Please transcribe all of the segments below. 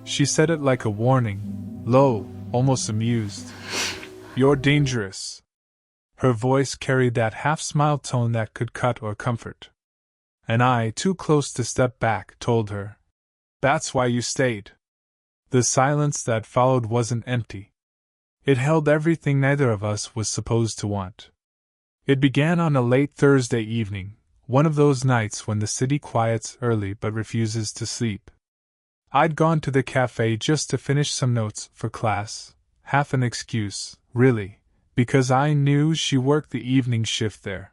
She said it like a warning, low, almost amused. "You're dangerous." Her voice carried that half-smile tone that could cut or comfort. And I, too close to step back, told her, "That's why you stayed." The silence that followed wasn't empty. It held everything neither of us was supposed to want. It began on a late Thursday evening, one of those nights when the city quiets early but refuses to sleep. I'd gone to the cafe just to finish some notes for class, half an excuse, really, because I knew she worked the evening shift there.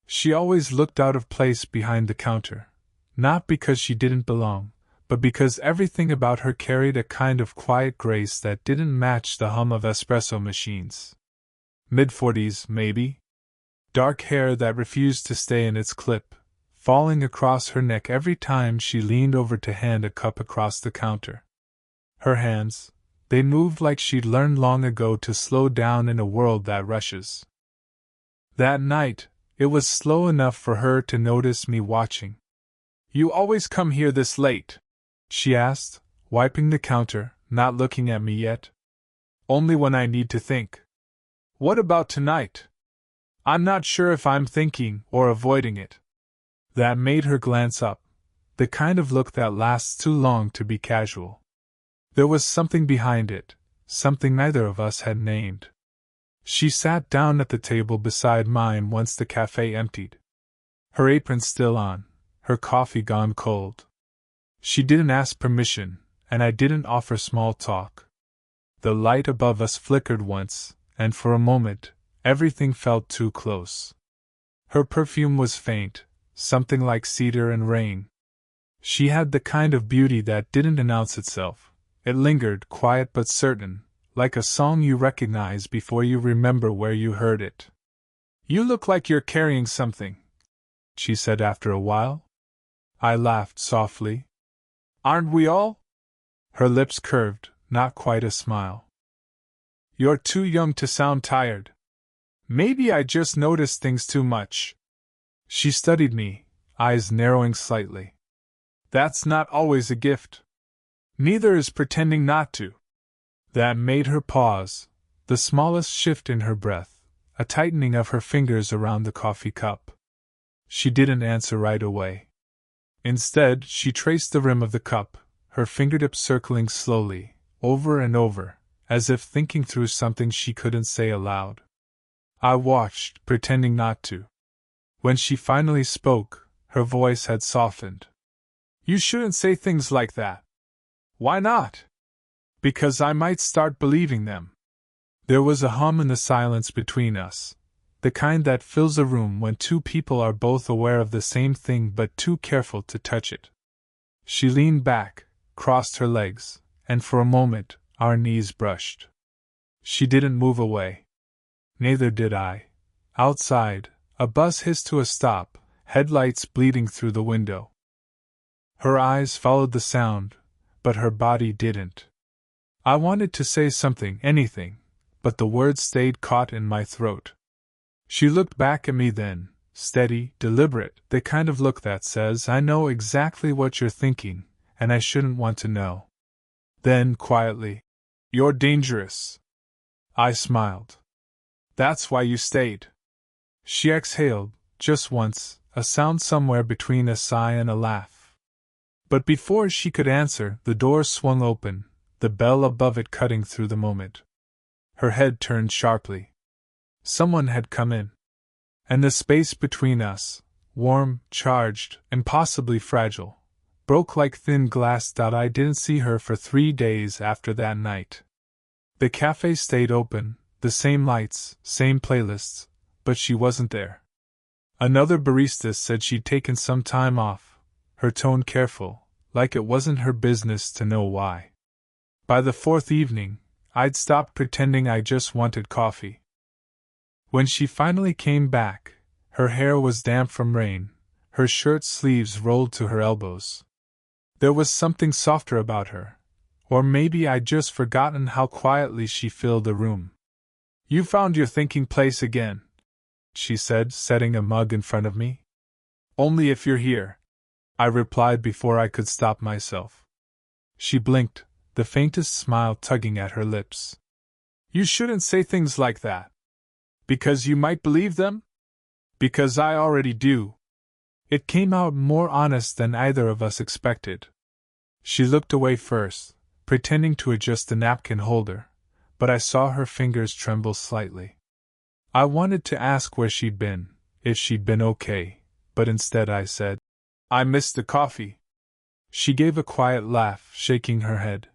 She always looked out of place behind the counter, not because she didn't belong, but because everything about her carried a kind of quiet grace that didn't match the hum of espresso machines. Mid-40s, maybe? Dark hair that refused to stay in its clip, falling across her neck every time she leaned over to hand a cup across the counter. Her hands, they moved like she'd learned long ago to slow down in a world that rushes. That night, it was slow enough for her to notice me watching. "You always come here this late?" she asked, wiping the counter, not looking at me yet. "Only when I need to think." "What about tonight?" "I'm not sure if I'm thinking or avoiding it." That made her glance up, the kind of look that lasts too long to be casual. There was something behind it, something neither of us had named. She sat down at the table beside mine once the cafe emptied. Her apron still on, her coffee gone cold. She didn't ask permission, and I didn't offer small talk. The light above us flickered once, and for a moment, everything felt too close. Her perfume was faint, something like cedar and rain. She had the kind of beauty that didn't announce itself. It lingered, quiet but certain, like a song you recognize before you remember where you heard it. "You look like you're carrying something," she said after a while. I laughed softly. "Aren't we all?" Her lips curved, not quite a smile. "You're too young to sound tired. Maybe I just notice things too much." She studied me, eyes narrowing slightly. "That's not always a gift. Neither is pretending not to." That made her pause, the smallest shift in her breath, a tightening of her fingers around the coffee cup. She didn't answer right away. Instead, she traced the rim of the cup, her fingertips circling slowly, over and over, as if thinking through something she couldn't say aloud. I watched, pretending not to. When she finally spoke, her voice had softened. "You shouldn't say things like that." "Why not?" "Because I might start believing them." There was a hum in the silence between us, the kind that fills a room when two people are both aware of the same thing but too careful to touch it. She leaned back, crossed her legs, and for a moment, our knees brushed. She didn't move away. Neither did I. Outside, a bus hissed to a stop, headlights bleeding through the window. Her eyes followed the sound, but her body didn't. I wanted to say something, anything, but the words stayed caught in my throat. She looked back at me then, steady, deliberate, the kind of look that says, "I know exactly what you're thinking, and I shouldn't want to know." Then, quietly, "You're dangerous." I smiled. "That's why you stayed." She exhaled, just once, a sound somewhere between a sigh and a laugh. But before she could answer, the door swung open, the bell above it cutting through the moment. Her head turned sharply. Someone had come in. And the space between us, warm, charged, and possibly fragile, broke like thin glass. I didn't see her for 3 days after that night. The cafe stayed open, the same lights, same playlists, but she wasn't there. Another barista said she'd taken some time off, her tone careful, like it wasn't her business to know why. By the 4th evening, I'd stopped pretending I just wanted coffee. When she finally came back, her hair was damp from rain, her shirt sleeves rolled to her elbows. There was something softer about her, or maybe I'd just forgotten how quietly she filled the room. "You found your thinking place again," she said, setting a mug in front of me. "Only if you're here," I replied before I could stop myself. She blinked, the faintest smile tugging at her lips. You shouldn't say things like that. Because you might believe them? Because I already do. It came out more honest than either of us expected. She looked away first, pretending to adjust the napkin holder, but I saw her fingers tremble slightly. I wanted to ask where she'd been, if she'd been okay, but instead I said, I missed the coffee. She gave a quiet laugh, shaking her head.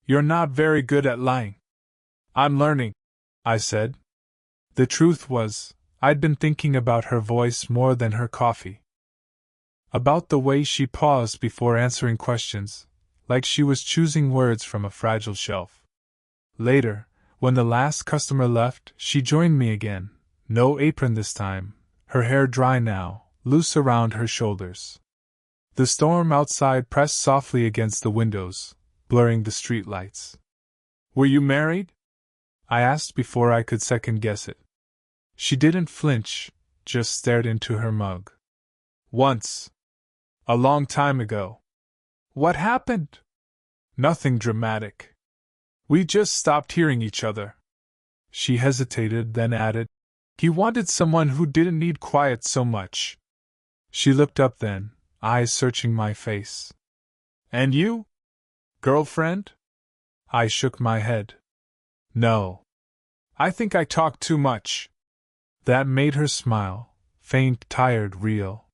You're not very good at lying. I'm learning, I said. The truth was, I'd been thinking about her voice more than her coffee. About the way she paused before answering questions, like she was choosing words from a fragile shelf. Later, when the last customer left, she joined me again, no apron this time, her hair dry now, loose around her shoulders. The storm outside pressed softly against the windows, blurring the streetlights. Were you married? I asked before I could second-guess it. She didn't flinch, just stared into her mug. Once. A long time ago. What happened? Nothing dramatic. We just stopped hearing each other. She hesitated, then added, He wanted someone who didn't need quiet so much. She looked up then, eyes searching my face. And you? Girlfriend? I shook my head. No. I think I talked too much. That made her smile, faint, tired, real.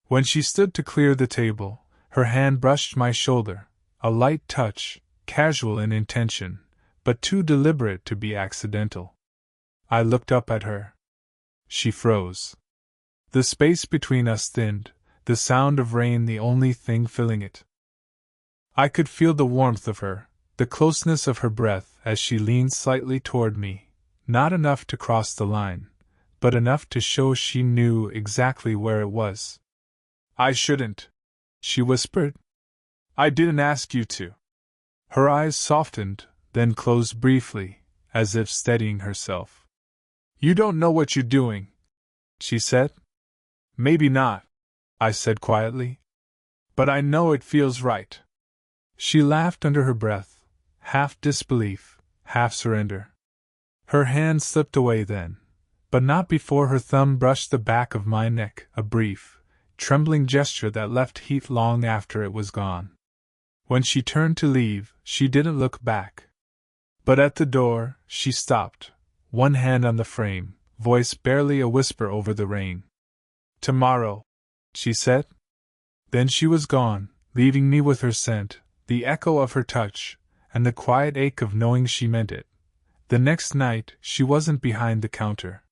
When she stood to clear the table, her hand brushed my shoulder, a light touch, casual in intention, but too deliberate to be accidental. I looked up at her. She froze. The space between us thinned, the sound of rain the only thing filling it. I could feel the warmth of her, the closeness of her breath as she leaned slightly toward me, not enough to cross the line, but enough to show she knew exactly where it was. I shouldn't, she whispered. I didn't ask you to. Her eyes softened, then closed briefly, as if steadying herself. You don't know what you're doing, she said. Maybe not, I said quietly. But I know it feels right. She laughed under her breath, half disbelief, half surrender. Her hand slipped away then, but not before her thumb brushed the back of my neck, a brief, trembling gesture that left heat long after it was gone. When she turned to leave, she didn't look back. But at the door, she stopped, one hand on the frame, voice barely a whisper over the rain. Tomorrow, she said. Then she was gone, leaving me with her scent, the echo of her touch, and the quiet ache of knowing she meant it. The next night, she wasn't behind the counter.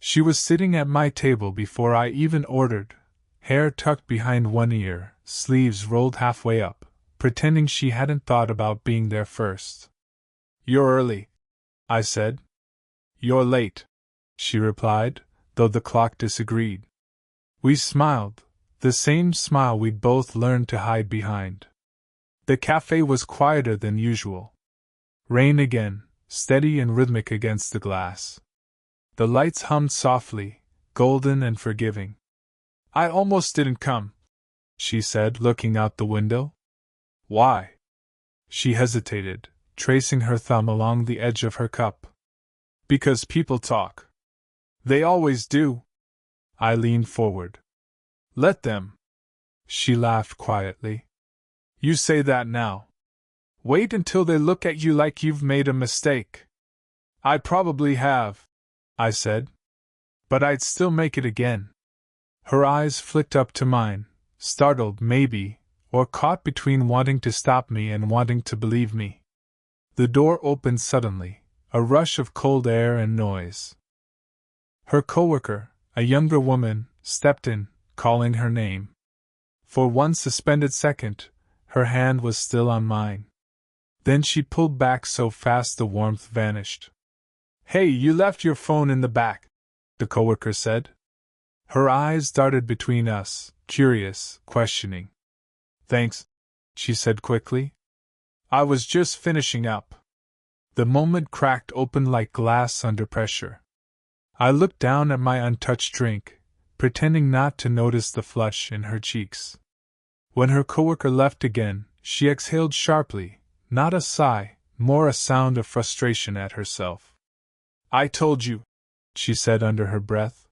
She was sitting at my table before I even ordered, hair tucked behind one ear, sleeves rolled halfway up, pretending she hadn't thought about being there first. You're early, I said. You're late, she replied, though the clock disagreed. We smiled, the same smile we'd both learned to hide behind. The cafe was quieter than usual. Rain again, steady and rhythmic against the glass. The lights hummed softly, golden and forgiving. I almost didn't come, she said, looking out the window. Why? She hesitated, tracing her thumb along the edge of her cup. Because people talk. They always do. I leaned forward. Let them. She laughed quietly. You say that now. Wait until they look at you like you've made a mistake. I probably have, I said. But I'd still make it again. Her eyes flicked up to mine, startled maybe, or caught between wanting to stop me and wanting to believe me. The door opened suddenly, a rush of cold air and noise. Her coworker, a younger woman, stepped in, calling her name. For one suspended second, her hand was still on mine. Then she pulled back so fast the warmth vanished. Hey, you left your phone in the back, the coworker said. Her eyes darted between us, curious, questioning. Thanks, she said quickly. I was just finishing up. The moment cracked open like glass under pressure. I looked down at my untouched drink, pretending not to notice the flush in her cheeks. When her coworker left again, she exhaled sharply, Not a sigh, more a sound of frustration at herself. I told you, she said under her breath.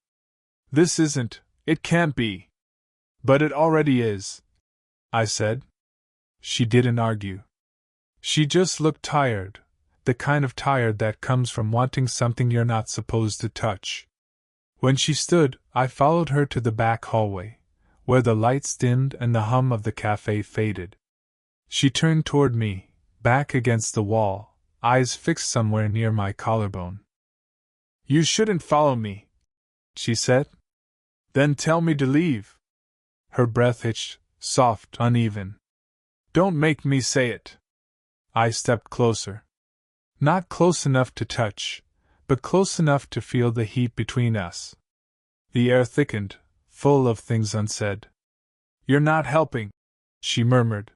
This isn't, it can't be. But it already is, I said. She didn't argue. She just looked tired, the kind of tired that comes from wanting something you're not supposed to touch. When she stood, I followed her to the back hallway, where the lights dimmed and the hum of the cafe faded. She turned toward me, back against the wall, eyes fixed somewhere near my collarbone. You shouldn't follow me, she said. Then tell me to leave. Her breath hitched, soft, uneven. Don't make me say it. I stepped closer. Not close enough to touch, but close enough to feel the heat between us. The air thickened, full of things unsaid. You're not helping, she murmured.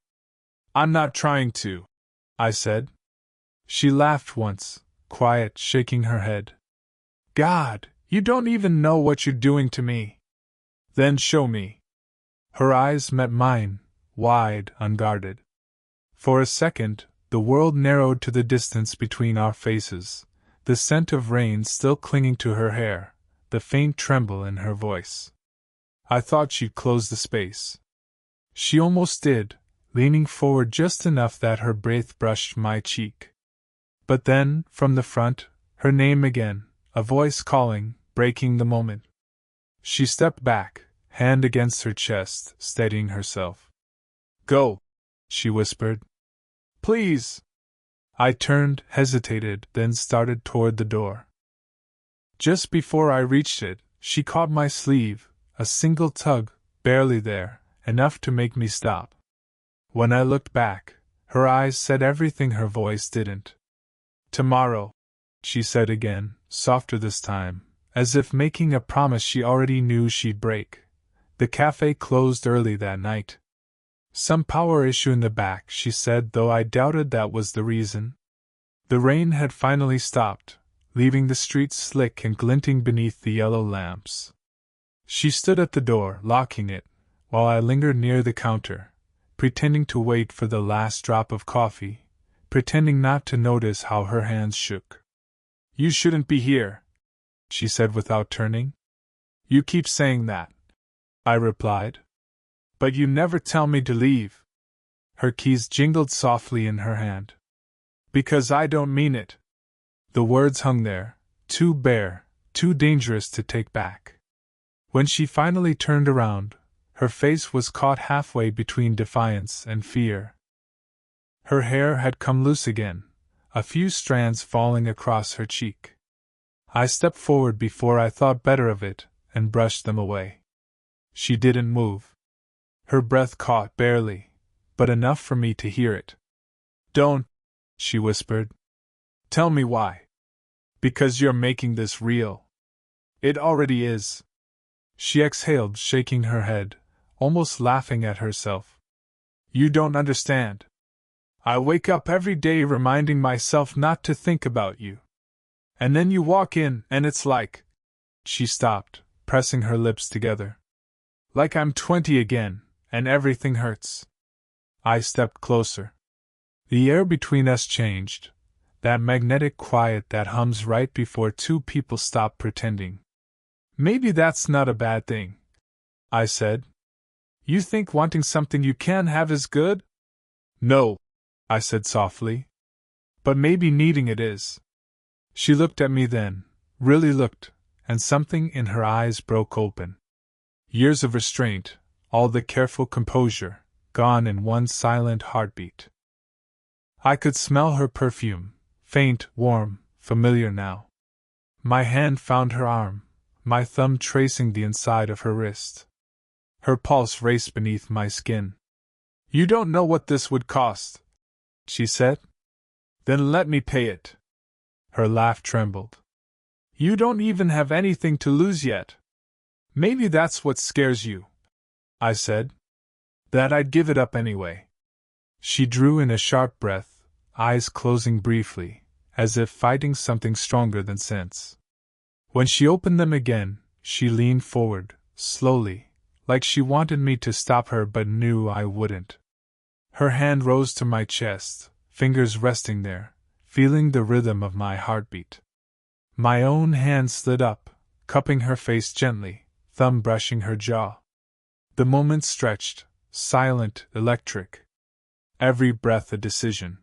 I'm not trying to, I said. She laughed once, quiet, shaking her head. God, you don't even know what you're doing to me. Then show me. Her eyes met mine, wide, unguarded. For a second, the world narrowed to the distance between our faces, the scent of rain still clinging to her hair, the faint tremble in her voice. I thought she'd close the space. She almost did, leaning forward just enough that her breath brushed my cheek. But then, from the front, her name again, a voice calling, breaking the moment. She stepped back, hand against her chest, steadying herself. Go, she whispered. Please. I turned, hesitated, then started toward the door. Just before I reached it, she caught my sleeve, a single tug, barely there, enough to make me stop. When I looked back, her eyes said everything her voice didn't. Tomorrow, she said again, softer this time, as if making a promise she already knew she'd break. The cafe closed early that night. Some power issue in the back, she said, though I doubted that was the reason. The rain had finally stopped, leaving the streets slick and glinting beneath the yellow lamps. She stood at the door, locking it, while I lingered near the counter, pretending to wait for the last drop of coffee, pretending not to notice how her hands shook. You shouldn't be here, she said without turning. You keep saying that, I replied. But you never tell me to leave. Her keys jingled softly in her hand. Because I don't mean it. The words hung there, too bare, too dangerous to take back. When she finally turned around, her face was caught halfway between defiance and fear. Her hair had come loose again, a few strands falling across her cheek. I stepped forward before I thought better of it, and brushed them away. She didn't move. Her breath caught barely, but enough for me to hear it. Don't, she whispered. Tell me why. Because you're making this real. It already is. She exhaled, shaking her head, almost laughing at herself. You don't understand. I wake up every day reminding myself not to think about you. And then you walk in, and it's like... She stopped, pressing her lips together. Like I'm 20 again, and everything hurts. I stepped closer. The air between us changed, that magnetic quiet that hums right before two people stop pretending. Maybe that's not a bad thing, I said. You think wanting something you can't have is good? No, I said softly. But maybe needing it is. She looked at me then, really looked, and something in her eyes broke open. Years of restraint, all the careful composure, gone in one silent heartbeat. I could smell her perfume, faint, warm, familiar now. My hand found her arm, my thumb tracing the inside of her wrist. Her pulse raced beneath my skin. You don't know what this would cost, she said. Then let me pay it. Her laugh trembled. You don't even have anything to lose yet. Maybe that's what scares you, I said. That I'd give it up anyway. She drew in a sharp breath, eyes closing briefly, as if fighting something stronger than sense. When she opened them again, she leaned forward, slowly, like she wanted me to stop her but knew I wouldn't. Her hand rose to my chest, fingers resting there, feeling the rhythm of my heartbeat. My own hand slid up, cupping her face gently, thumb brushing her jaw. The moment stretched, silent, electric. Every breath a decision.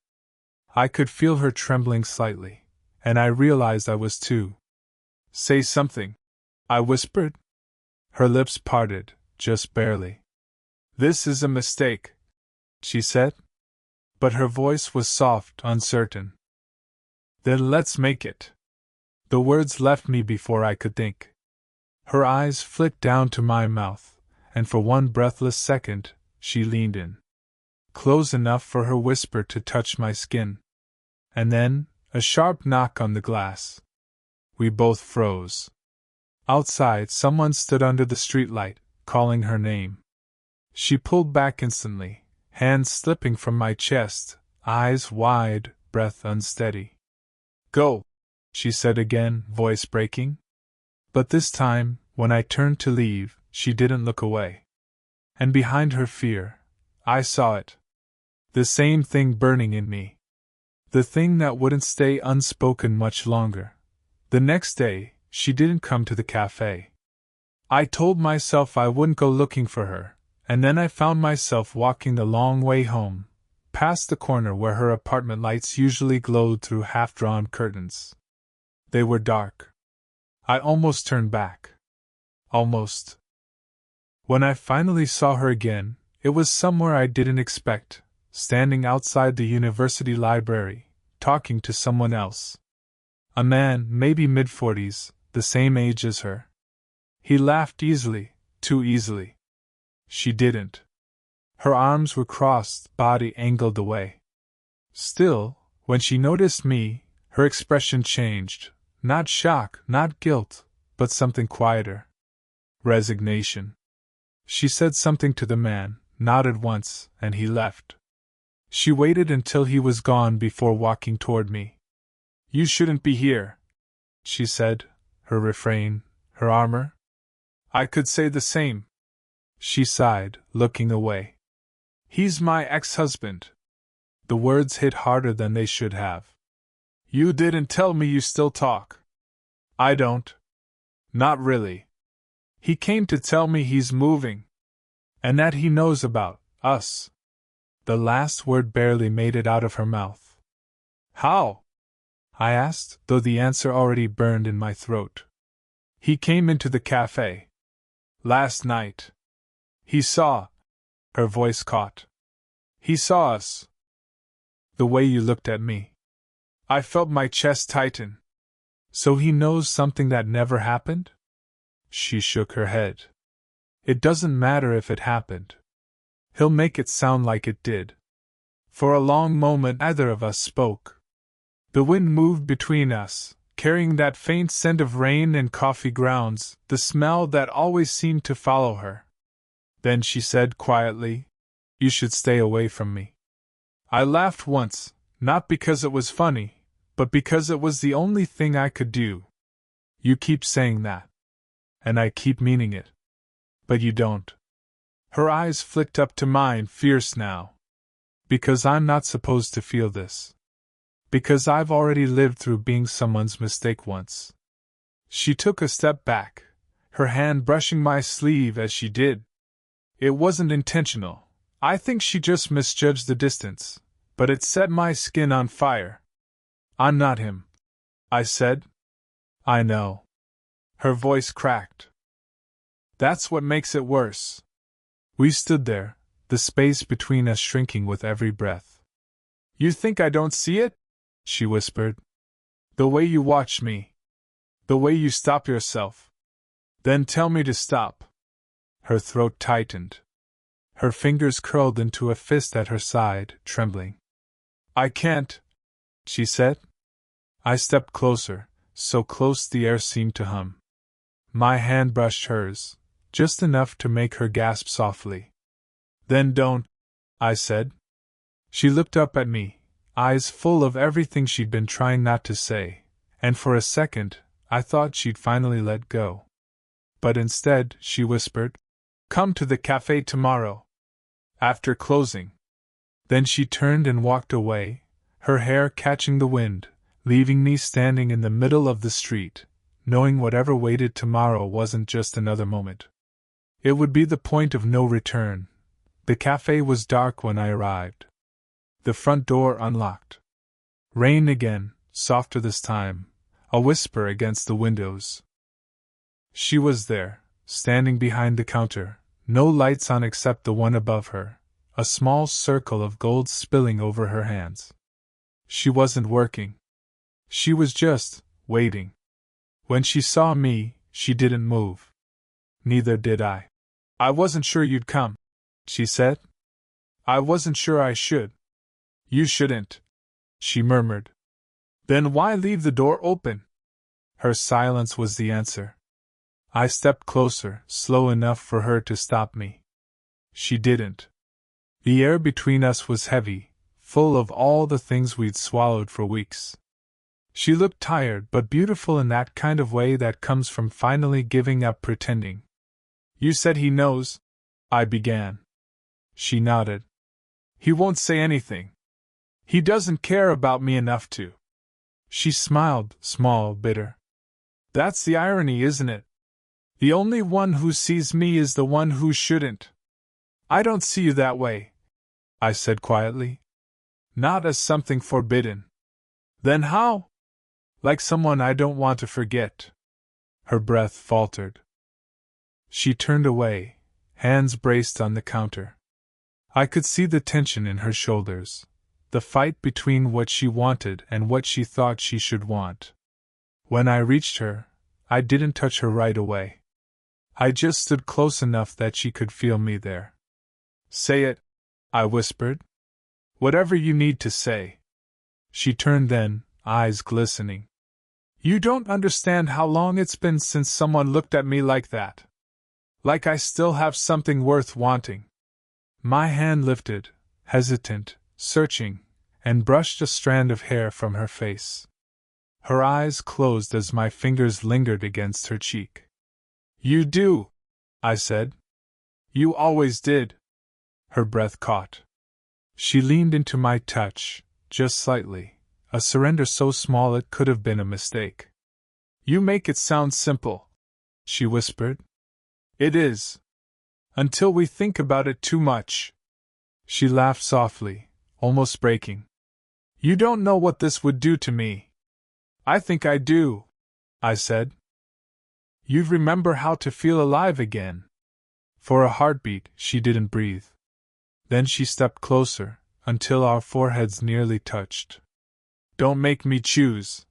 I could feel her trembling slightly, and I realized I was too. "Say something," I whispered. Her lips parted, just barely. "This is a mistake," she said. But her voice was soft, uncertain. "Then let's make it." The words left me before I could think. Her eyes flicked down to my mouth, and for one breathless second, she leaned in. Close enough for her whisper to touch my skin. And then, a sharp knock on the glass. We both froze. Outside, someone stood under the streetlight, calling her name. She pulled back instantly, hands slipping from my chest, eyes wide, breath unsteady. "Go," she said again, voice breaking. But this time, when I turned to leave, she didn't look away. And behind her fear, I saw it. The same thing burning in me. The thing that wouldn't stay unspoken much longer. The next day, she didn't come to the cafe. I told myself I wouldn't go looking for her, and then I found myself walking the long way home, past the corner where her apartment lights usually glowed through half-drawn curtains. They were dark. I almost turned back. Almost. When I finally saw her again, it was somewhere I didn't expect, standing outside the university library, talking to someone else. A man, maybe mid-40s, the same age as her. He laughed easily, too easily. She didn't. Her arms were crossed, body angled away. Still, when she noticed me, her expression changed. Not shock, not guilt, but something quieter. Resignation. She said something to the man, nodded once, and he left. She waited until he was gone before walking toward me. "You shouldn't be here," she said, her refrain, her armor. "I could say the same." She sighed, looking away. "He's my ex-husband." The words hit harder than they should have. "You didn't tell me you still talk." "I don't. Not really. He came to tell me he's moving. And that he knows about us." The last word barely made it out of her mouth. "How?" I asked, though the answer already burned in my throat. "He came into the cafe. Last night. He saw..." Her voice caught. "He saw us. The way you looked at me. I felt my chest tighten. So he knows something that never happened?" She shook her head. "It doesn't matter if it happened. He'll make it sound like it did." For a long moment neither of us spoke. The wind moved between us, carrying that faint scent of rain and coffee grounds, the smell that always seemed to follow her. Then she said quietly, "You should stay away from me." I laughed once, not because it was funny, but because it was the only thing I could do. "You keep saying that. And I keep meaning it. But you don't." Her eyes flicked up to mine, fierce now. "Because I'm not supposed to feel this. Because I've already lived through being someone's mistake once." She took a step back, her hand brushing my sleeve as she did. "It wasn't intentional. I think she just misjudged the distance, but it set my skin on fire." "I'm not him," I said. "I know." Her voice cracked. "That's what makes it worse." We stood there, the space between us shrinking with every breath. "You think I don't see it?" she whispered. "The way you watch me. The way you stop yourself. Then tell me to stop." Her throat tightened. Her fingers curled into a fist at her side, trembling. "I can't," she said. I stepped closer, so close the air seemed to hum. My hand brushed hers, just enough to make her gasp softly. "Then don't," I said. She looked up at me, eyes full of everything she'd been trying not to say, and for a second, I thought she'd finally let go. But instead, she whispered, "Come to the cafe tomorrow. After closing." Then she turned and walked away, her hair catching the wind, leaving me standing in the middle of the street, knowing whatever waited tomorrow wasn't just another moment. It would be the point of no return. The cafe was dark when I arrived. The front door unlocked. Rain again, softer this time, a whisper against the windows. She was there, standing behind the counter, no lights on except the one above her, a small circle of gold spilling over her hands. She wasn't working. She was just waiting. When she saw me, she didn't move. Neither did I. "I wasn't sure you'd come," she said. "I wasn't sure I should." "You shouldn't," she murmured. "Then why leave the door open?" Her silence was the answer. I stepped closer, slow enough for her to stop me. She didn't. The air between us was heavy, full of all the things we'd swallowed for weeks. She looked tired but beautiful in that kind of way that comes from finally giving up pretending. "You said he knows," I began. She nodded. "He won't say anything. He doesn't care about me enough to." She smiled, small, bitter. "That's the irony, isn't it? The only one who sees me is the one who shouldn't." "I don't see you that way," I said quietly. "Not as something forbidden." "Then how?" "Like someone I don't want to forget." Her breath faltered. She turned away, hands braced on the counter. I could see the tension in her shoulders, the fight between what she wanted and what she thought she should want. When I reached her, I didn't touch her right away. I just stood close enough that she could feel me there. "Say it," I whispered. "Whatever you need to say." She turned then, eyes glistening. "You don't understand how long it's been since someone looked at me like that. Like I still have something worth wanting." My hand lifted, hesitant, searching, and brushed a strand of hair from her face. Her eyes closed as my fingers lingered against her cheek. "You do," I said. "You always did." Her breath caught. She leaned into my touch, just slightly, a surrender so small it could have been a mistake. "You make it sound simple," she whispered. "It is. Until we think about it too much." She laughed softly, almost breaking. "You don't know what this would do to me." "I think I do," I said. "You'd remember how to feel alive again." For a heartbeat, she didn't breathe. Then she stepped closer, until our foreheads nearly touched. "Don't make me choose,"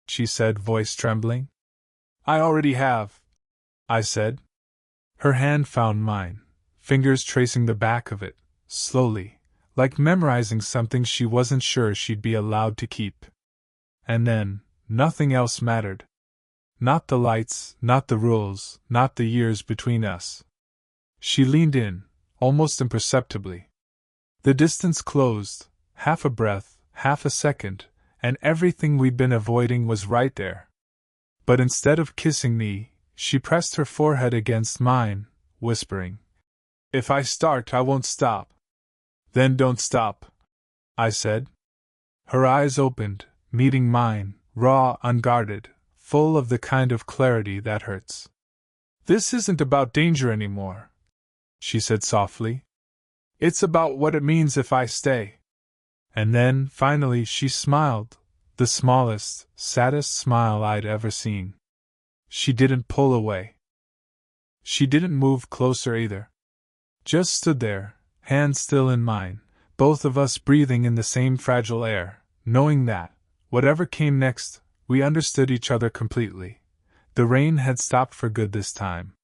she said, voice trembling. "I already have," I said. Her hand found mine, fingers tracing the back of it, slowly, like memorizing something she wasn't sure she'd be allowed to keep. And then, nothing else mattered. Not the lights, not the rules, not the years between us. She leaned in, almost imperceptibly. The distance closed, half a breath, half a second, and everything we'd been avoiding was right there. But instead of kissing me, she pressed her forehead against mine, whispering, "If I start, I won't stop." "Then don't stop," I said. Her eyes opened, meeting mine, raw, unguarded, full of the kind of clarity that hurts. "This isn't about danger anymore," she said softly. "It's about what it means if I stay." And then, finally, she smiled, the smallest, saddest smile I'd ever seen. She didn't pull away. She didn't move closer either. Just stood there, hands still in mine, both of us breathing in the same fragile air, knowing that, whatever came next, we understood each other completely. The rain had stopped for good this time.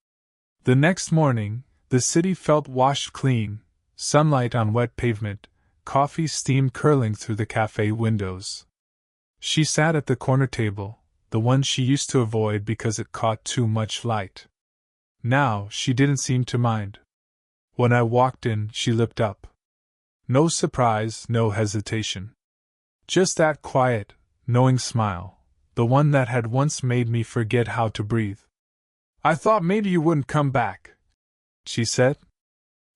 The next morning, the city felt washed clean, sunlight on wet pavement, coffee steam curling through the cafe windows. She sat at the corner table, the one she used to avoid because it caught too much light. Now, she didn't seem to mind. When I walked in, she looked up. No surprise, no hesitation. Just that quiet, knowing smile, the one that had once made me forget how to breathe. "I thought maybe you wouldn't come back," she said.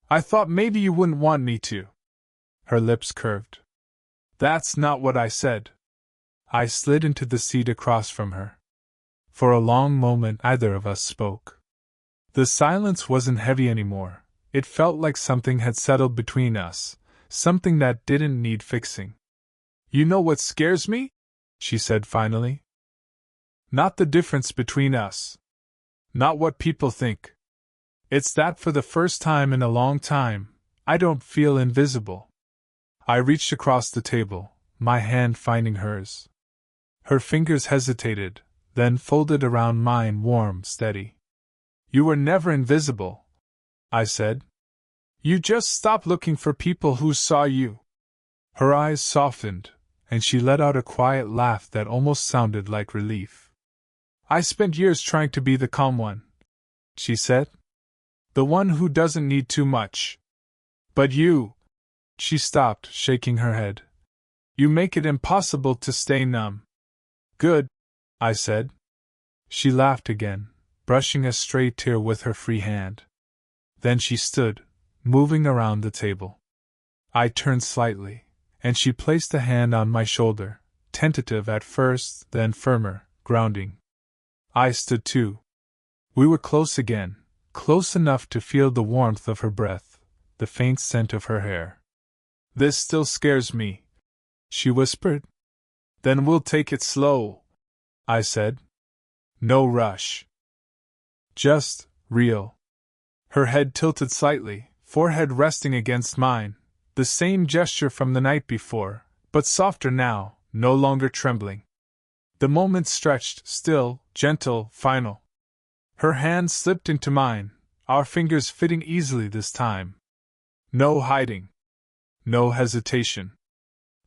"I thought maybe you wouldn't want me to." Her lips curved. That's not what I said. I slid into the seat across from her. For a long moment neither of us spoke. The silence wasn't heavy anymore. It felt like something had settled between us, something that didn't need fixing. You know what scares me? She said finally. Not the difference between us. Not what people think. It's that for the first time in a long time, I don't feel invisible. I reached across the table, my hand finding hers. Her fingers hesitated, then folded around mine, warm, steady. You were never invisible, I said. You just stopped looking for people who saw you. Her eyes softened, and she let out a quiet laugh that almost sounded like relief. I spent years trying to be the calm one, she said. The one who doesn't need too much. But you… She stopped, shaking her head. You make it impossible to stay numb. Good, I said. She laughed again, brushing a stray tear with her free hand. Then she stood, moving around the table. I turned slightly, and she placed a hand on my shoulder, tentative at first, then firmer, grounding. I stood too. We were close again, close enough to feel the warmth of her breath, the faint scent of her hair. This still scares me, she whispered. Then we'll take it slow, I said. No rush. Just real. Her head tilted slightly, forehead resting against mine, the same gesture from the night before, but softer now, no longer trembling. The moment stretched, still, gentle, final. Her hand slipped into mine, our fingers fitting easily this time. No hiding. No hesitation.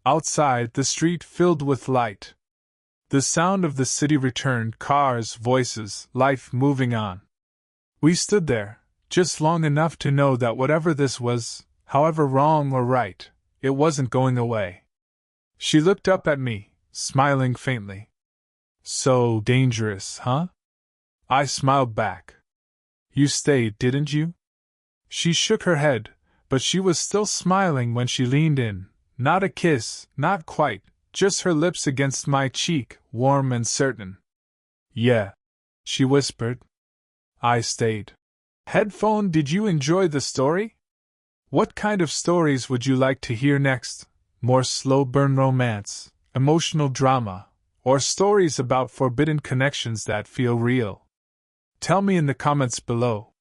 Outside, the street filled with light. The sound of the city returned, cars, voices, life moving on. We stood there, just long enough to know that whatever this was, however wrong or right, it wasn't going away. She looked up at me, smiling faintly. So dangerous, huh? I smiled back. You stayed, didn't you? She shook her head, but she was still smiling when she leaned in. Not a kiss, not quite, just her lips against my cheek, warm and certain. Yeah, she whispered. I stayed. Headphone, did you enjoy the story? What kind of stories would you like to hear next? More slow burn romance, emotional drama, or stories about forbidden connections that feel real? Tell me in the comments below.